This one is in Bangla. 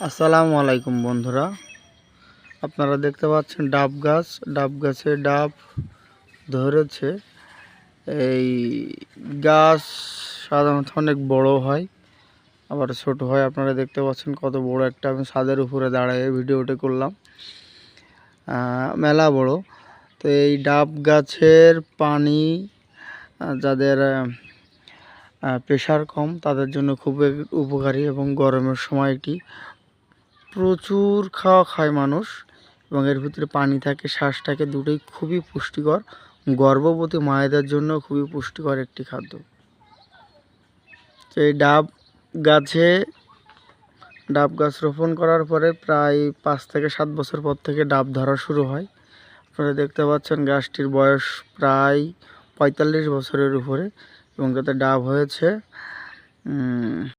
আসসালামু আলাইকুম বন্ধুরা, আপনারা দেখতে পাচ্ছেন ডাব গাছ। ডাব গাছে ডাব ধরেছে। এই গাছ সাধারণত অনেক বড় হয়, আবার ছোট হয়। আপনারা দেখতে পাচ্ছেন কত বড় একটা। আমি ছাদের উপরে দাঁড়িয়ে ভিডিওটি করলাম, মেলা বড়। তো এই ডাব গাছের পানি যাদের প্রেশার কম তাদের জন্য খুব উপকারী, এবং গরমের সময় এটি প্রচুর খায় মানুষ, এবং এর ভিতরে পানি থাকে, শ্বাস থাকে, দুটোই খুবই পুষ্টিকর। গর্ভবতী মায়েদের জন্য খুবই পুষ্টিকর একটি খাদ্য। তো এই ডাব গাছ রোপণ করার পরে প্রায় 5 থেকে 7 বছর পর থেকে ডাব ধরা শুরু হয়। আপনারা দেখতে পাচ্ছেন গাছটির বয়স প্রায় 45 বছরের উপরে, এবং তাতে ডাব হয়েছে